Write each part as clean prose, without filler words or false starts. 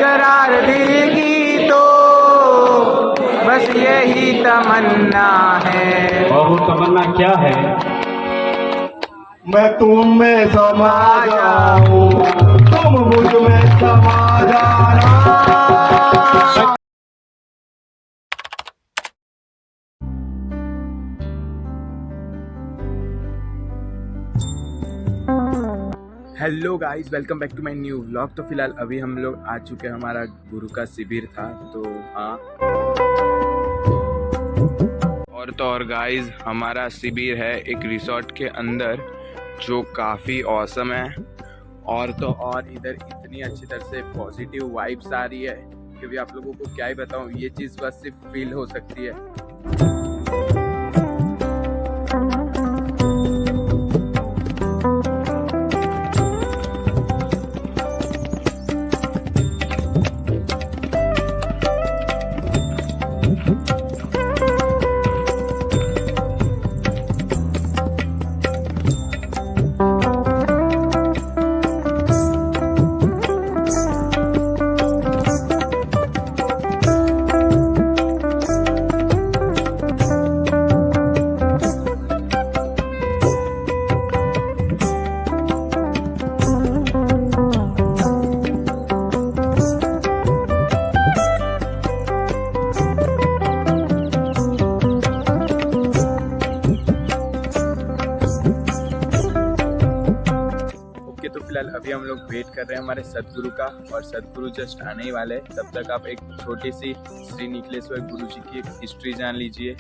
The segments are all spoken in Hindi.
करार दिल की तो बस यही तमन्ना है। और वो तमन्ना क्या है? मैं तुम में समा जाऊं, तुम मुझ में समा जाना। Hello guys, welcome back to my new vlog. तो फिलहाल अभी हम लोग आ चुके हैं, हमारा गुरु का शिविर था तो हाँ। और गाइस, हमारा शिविर है एक रिसोर्ट के अंदर जो काफ़ी ऑसम है। और तो और इधर इतनी अच्छी तरह से पॉजिटिव वाइब्स आ रही है कि भी आप लोगों को क्या ही बताऊँ, ये चीज़ बस सिर्फ फील हो सकती है। तो फिलहाल अभी हम लोग वेट कर रहे हैं हमारे सदगुरु का, और सदगुरु जस्ट आने ही वाले हैं। तब तक आप एक छोटी सी श्री निखिलेश्वर गुरु जी की एक हिस्ट्री जान लीजिए।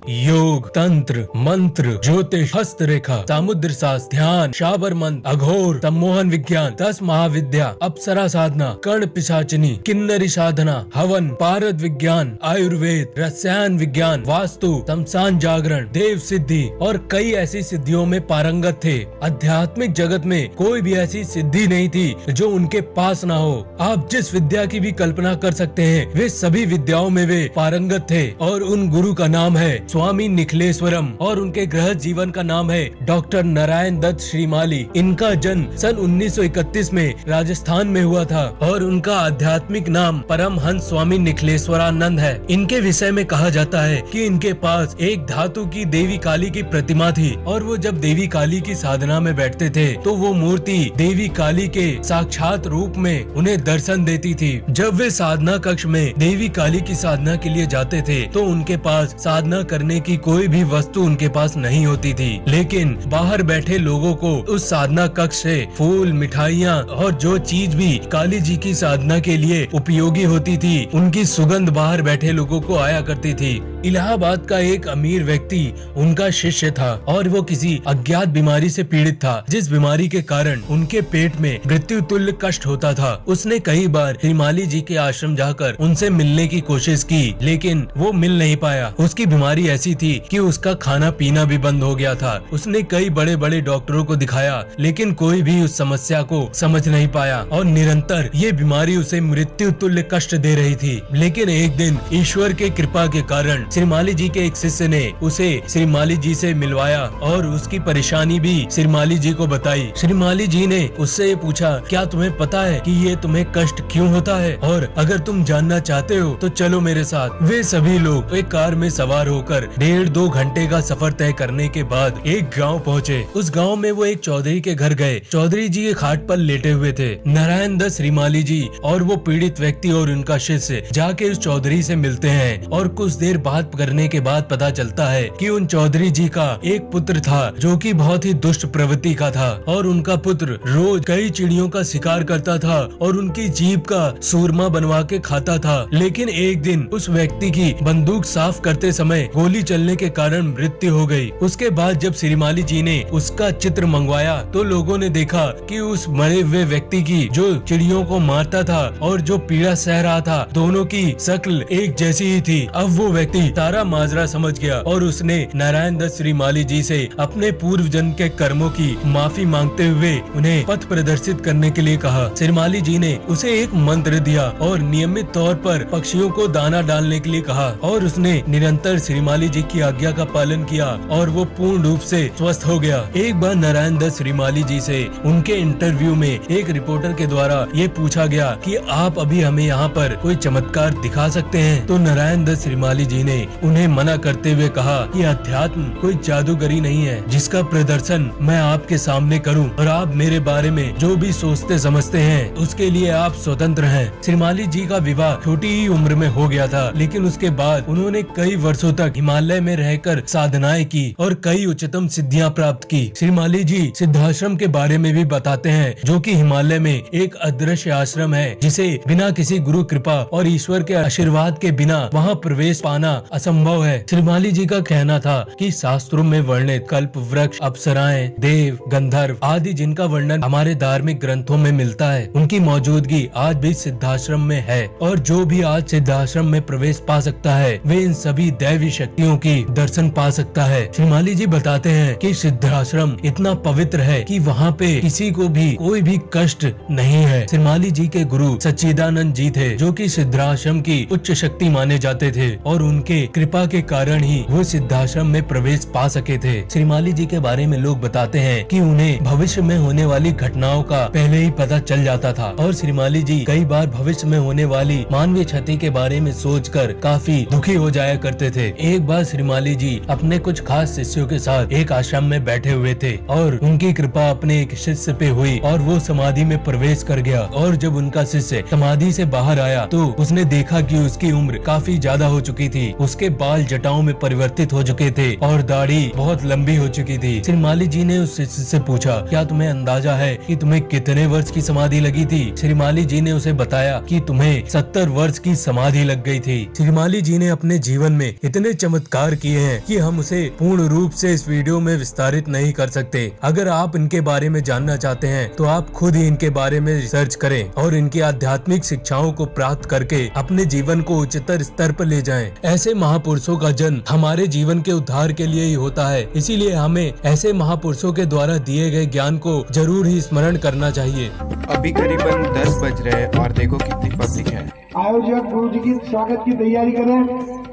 योग, तंत्र, मंत्र, ज्योतिष, हस्तरेखा, सामुद्र शास्त्र, ध्यान, शाबर मंत्र, अघोर, सम्मोहन विज्ञान, 10 महाविद्या, अप्सरा साधना, कर्ण पिशाचिनी, किन्नरी साधना, हवन, पारद विज्ञान, आयुर्वेद, रसायन विज्ञान, वास्तु, शमशान जागरण, देव सिद्धि और कई ऐसी सिद्धियों में पारंगत थे। आध्यात्मिक जगत में कोई भी ऐसी सिद्धि नहीं थी जो उनके पास ना हो। आप जिस विद्या की भी कल्पना कर सकते हैं, वे सभी विद्याओं में वे पारंगत थे। और उन गुरु का नाम है स्वामी निखिलेश्वरम और उनके गृह जीवन का नाम है डॉक्टर नारायण दत्त श्रीमाली। इनका जन्म सन 1931 में राजस्थान में हुआ था और उनका आध्यात्मिक नाम परमहंस स्वामी निखिलेश्वरानंद है। इनके विषय में कहा जाता है कि इनके पास एक धातु की देवी काली की प्रतिमा थी और वो जब देवी काली की साधना में बैठते थे तो वो मूर्ति देवी काली के साक्षात रूप में उन्हें दर्शन देती थी। जब वे साधना कक्ष में देवी काली की साधना के लिए जाते थे तो उनके पास साधना करने की कोई भी वस्तु उनके पास नहीं होती थी, लेकिन बाहर बैठे लोगों को उस साधना कक्ष से फूल, मिठाइयाँ और जो चीज भी काली जी की साधना के लिए उपयोगी होती थी, उनकी सुगंध बाहर बैठे लोगों को आया करती थी। इलाहाबाद का एक अमीर व्यक्ति उनका शिष्य था और वो किसी अज्ञात बीमारी से पीड़ित था, जिस बीमारी के कारण उनके पेट में मृत्यु तुल्य कष्ट होता था। उसने कई बार श्रीमाली जी के आश्रम जाकर उनसे मिलने की कोशिश की, लेकिन वो मिल नहीं पाया। उसकी बीमारी ऐसी थी कि उसका खाना पीना भी बंद हो गया था। उसने कई बड़े बड़े डॉक्टरों को दिखाया, लेकिन कोई भी उस समस्या को समझ नहीं पाया और निरंतर ये बीमारी उसे मृत्यु तुल्य कष्ट दे रही थी। लेकिन एक दिन ईश्वर के कृपा के कारण श्रीमाली जी के एक शिष्य ने उसे श्रीमाली जी से मिलवाया और उसकी परेशानी भी श्रीमाली जी को बताई। श्रीमाली जी ने उससे पूछा, क्या तुम्हें पता है कि ये तुम्हें कष्ट क्यों होता है, और अगर तुम जानना चाहते हो तो चलो मेरे साथ। वे सभी लोग एक कार में सवार होकर 1.5-2 घंटे का सफर तय करने के बाद एक गांव पहुंचे। उस गांव में वो एक चौधरी के घर गए। चौधरी जी एक खाट पर लेटे हुए थे। नारायण दत्त श्रीमाली जी और वो पीड़ित व्यक्ति और उनका शिष्य जाके उस चौधरी से मिलते हैं और कुछ देर बात करने के बाद पता चलता है कि उन चौधरी जी का एक पुत्र था जो कि बहुत ही दुष्ट प्रवृत्ति का था और उनका पुत्र रोज कई चिड़ियों का शिकार करता था और उनकी जीभ का सूरमा बनवा के खाता था। लेकिन एक दिन उस व्यक्ति की बंदूक साफ करते समय गोली चलने के कारण मृत्यु हो गई। उसके बाद जब श्रीमाली जी ने उसका चित्र मंगवाया तो लोगों ने देखा कि उस मरे हुए व्यक्ति की जो चिड़ियों को मारता था और जो पीड़ा सह रहा था, दोनों की शक्ल एक जैसी ही थी। अब वो व्यक्ति सारा माजरा समझ गया और उसने नारायण दत्त श्रीमाली जी से अपने पूर्व जन्म के कर्मों की माफी मांगते हुए उन्हें पथ प्रदर्शित करने के लिए कहा। श्रीमाली जी ने उसे एक मंत्र दिया और नियमित तौर पर पक्षियों को दाना डालने के लिए कहा और उसने निरंतर श्रीमाली श्रीमाली जी की आज्ञा का पालन किया और वो पूर्ण रूप से स्वस्थ हो गया। एक बार नारायण दत्त श्रीमाली जी से उनके इंटरव्यू में एक रिपोर्टर के द्वारा ये पूछा गया कि आप अभी हमें यहाँ पर कोई चमत्कार दिखा सकते हैं, तो नारायण दत्त श्रीमाली जी ने उन्हें मना करते हुए कहा कि अध्यात्म कोई जादूगरी नहीं है जिसका प्रदर्शन मैं आपके सामने करूं और आप मेरे बारे में जो भी सोचते समझते हैं उसके लिए आप स्वतंत्र हैं। श्रीमाली जी का विवाह छोटी ही उम्र में हो गया था, लेकिन उसके बाद उन्होंने कई वर्षों तक हिमालय में रहकर साधनाएं की और कई उच्चतम सिद्धियां प्राप्त की। श्रीमाली जी सिद्धाश्रम के बारे में भी बताते हैं, जो कि हिमालय में एक अदृश्य आश्रम है जिसे बिना किसी गुरु कृपा और ईश्वर के आशीर्वाद के बिना वहां प्रवेश पाना असंभव है। श्रीमाली जी का कहना था कि शास्त्रों में वर्णित कल्प वृक्ष, अप्सराएं, देव, गंधर्व आदि जिनका वर्णन हमारे धार्मिक ग्रंथों में मिलता है, उनकी मौजूदगी आज भी सिद्धाश्रम में है और जो भी आज सिद्धाश्रम में प्रवेश पा सकता है वे इन सभी दैवी शक्तियों की दर्शन पा सकता है। श्रीमाली जी बताते हैं कि सिद्धाश्रम इतना पवित्र है कि वहाँ पे किसी को भी कोई भी कष्ट नहीं है। श्रीमाली जी के गुरु सच्चिदानंद जी थे, जो कि सिद्धाश्रम की उच्च शक्ति माने जाते थे और उनके कृपा के कारण ही वो सिद्धाश्रम में प्रवेश पा सके थे। श्रीमाली जी के बारे में लोग बताते हैं कि उन्हें भविष्य में होने वाली घटनाओं का पहले ही पता चल जाता था और श्रीमाली जी कई बार भविष्य में होने वाली मानवीय क्षति के बारे में सोचकर काफी दुखी हो जाया करते थे। एक बार श्रीमाली जी अपने कुछ खास शिष्यों के साथ एक आश्रम में बैठे हुए थे और उनकी कृपा अपने एक शिष्य पे हुई और वो समाधि में प्रवेश कर गया और जब उनका शिष्य समाधि से बाहर आया तो उसने देखा कि उसकी उम्र काफी ज्यादा हो चुकी थी, उसके बाल जटाओं में परिवर्तित हो चुके थे और दाढ़ी बहुत लंबी हो चुकी थी। श्रीमाली जी ने उस शिष्य से पूछा, क्या तुम्हें अंदाजा है कि तुम्हें कितने वर्ष की समाधि लगी थी? श्रीमाली जी ने उसे बताया कि तुम्हें 70 वर्ष की समाधि लग गई थी। श्रीमाली जी ने अपने जीवन में इतने चमत्कार किए हैं कि हम उसे पूर्ण रूप से इस वीडियो में विस्तारित नहीं कर सकते। अगर आप इनके बारे में जानना चाहते हैं तो आप खुद ही इनके बारे में रिसर्च करें और इनकी आध्यात्मिक शिक्षाओं को प्राप्त करके अपने जीवन को उच्चतर स्तर पर ले जाएं। ऐसे महापुरुषों का जन्म हमारे जीवन के उद्धार के लिए ही होता है, इसीलिए हमें ऐसे महापुरुषों के द्वारा दिए गए ज्ञान को जरूर ही स्मरण करना चाहिए। अभी करीबन 10 बज रहे हैं और देखो कितनी पब्लिक है। आयोजक गुरु जी की स्वागत की तैयारी करें।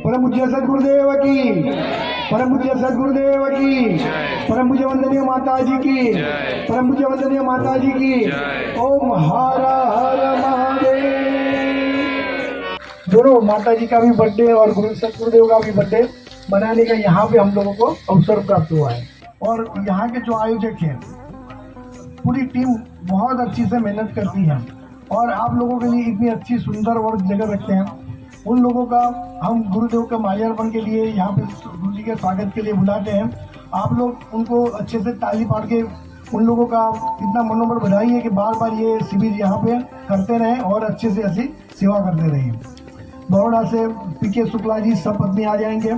परम पूज्य सदगुरुदेव की, परम पूज्य सदगुरुदेव की, परम पूज्य वंदनीय माता जी की, परम पूज्य वंदनीय माता जी की। ओम हर हर महादेव। दोनों माता जी का भी बर्थडे और गुरु सदगुरुदेव का भी बर्थडे मनाने का यहाँ पे हम लोगों को अवसर प्राप्त हुआ है और यहाँ के जो आयोजक हैं पूरी टीम बहुत अच्छी से मेहनत करती है और आप लोगों के लिए इतनी अच्छी सुंदर और जगह रखते हैं। उन लोगों का हम गुरुदेव के माल्यार्पण के लिए यहाँ पे गुरु जी के स्वागत के लिए बुलाते हैं। आप लोग उनको अच्छे से ताली पाड़ के उन लोगों का इतना मनोबल बढ़ाइए कि बार बार ये शिविर यहाँ पे करते रहें और अच्छे से ऐसी सेवा करते रहें। बड़ौदा से पीके शुक्ला जी सब पत्नी आ जाएंगे,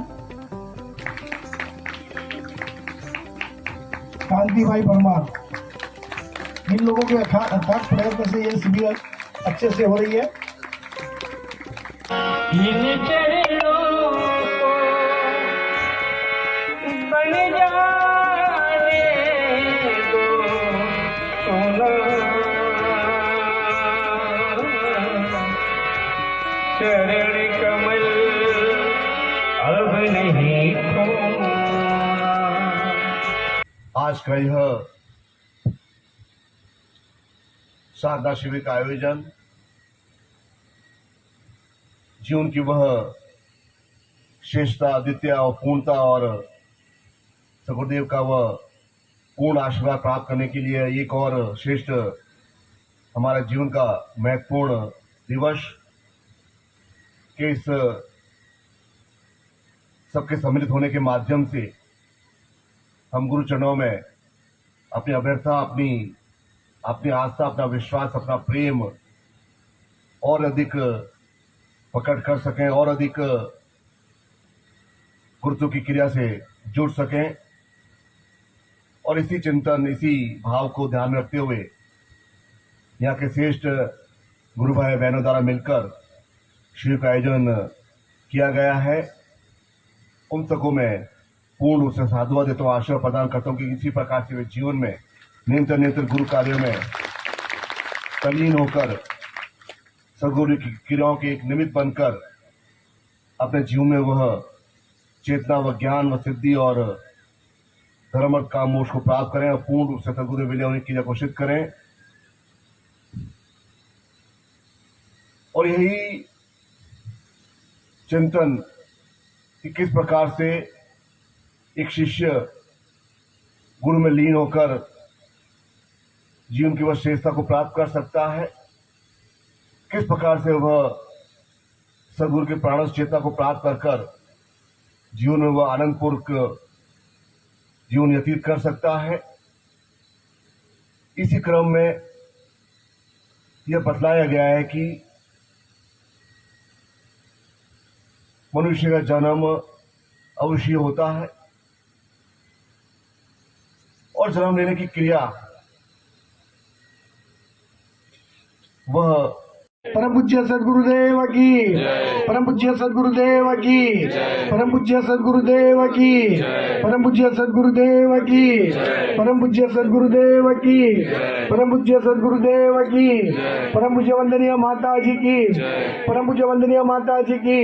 कांति भाई परमार, इन लोगों के अथक प्रयत्न से ये शिविर अच्छे से हो रही है। इन चरणों बन जाने दो सोना, चरण कमल अब नहीं खोना। आज का यह साधना शिविर का आयोजन जीवन की वह श्रेष्ठता, आदित्य और पूर्णता और सगुरुदेव का वह पूर्ण आशीर्वाद प्राप्त करने के लिए एक और श्रेष्ठ हमारा जीवन का महत्वपूर्ण दिवस के इस सबके सम्मिलित होने के माध्यम से हम गुरु चरणों में अपनी अभ्यर्थना, अपनी आस्था, अपना विश्वास, अपना प्रेम और अधिक प्रकट कर सकें और अधिक गुरुत्व की क्रिया से जुड़ सकें और इसी चिंतन, इसी भाव को ध्यान में रखते हुए यहाँ के श्रेष्ठ गुरु भाई बहनों द्वारा मिलकर शिविर का आयोजन किया गया है। उन सबको मैं पूर्ण रूप से साधुवाद देता हूँ, आशीर्वाद प्रदान करता हूँ कि इसी प्रकार से वे जीवन में निरंतर निरंतर गुरु कार्यों में तल्लीन होकर सदगुरु की क्रियाओं के एक निमित्त बनकर अपने जीवन में वह चेतना व ज्ञान व सिद्धि और धर्म अर्थ काम मोक्ष को प्राप्त करें और पूर्ण रूप से सदगुरु विलय होने की घोषित करें। और यही चिंतन कि किस प्रकार से एक शिष्य गुरु में लीन होकर जीवन की वह श्रेष्ठता को प्राप्त कर सकता है, किस प्रकार से वह सदगुरु के प्राणस्थ चेतना को प्राप्त कर जीवन में वह आनंदपूर्वक जीवन व्यतीत कर सकता है। इसी क्रम में यह बतलाया गया है कि मनुष्य का जन्म अवश्य होता है और जन्म लेने की क्रिया वह परम पूज्य सदगुरुदेव की, परम पूज्य सदगुरुदेव की, परम पूज्य सदगुरुदेव की, परम पूज्य सदगुरुदेव की, परम पूज्य सदगुरुदेव की, परम पूज्य सदगुरुदेव की, परम पूज्य वंदनीय माता जी की, परम पूज्य वंदनीय माता जी की,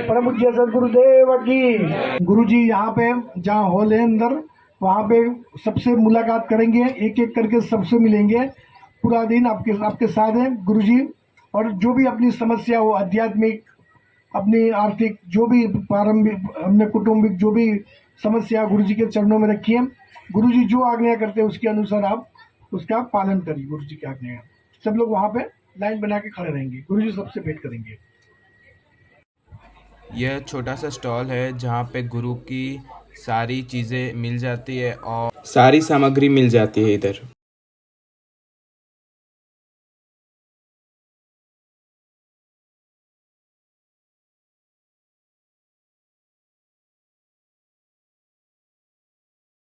परम पूज्य सदगुरुदेव की। गुरु जी यहाँ पे जहाँ हॉल है अंदर, वहाँ पे सबसे मुलाकात करेंगे, एक एक करके सबसे मिलेंगे। पूरा दिन आपके साथ है गुरु जी। और जो भी अपनी समस्या हो, आध्यात्मिक, अपनी आर्थिक, जो भी प्रारंभिक, अपने कुटुंबिक जो भी समस्या गुरु जी के चरणों में रखिए। गुरु जी जो आज्ञा करते हैं उसके अनुसार आप उसका पालन करिए। गुरु जी की आज्ञा, सब लोग वहाँ पे लाइन बना के खड़े रहेंगे, गुरु जी सबसे भेंट करेंगे। यह छोटा सा स्टॉल है जहाँ पे गुरु की सारी चीज़ें मिल जाती है और सारी सामग्री मिल जाती है इधर।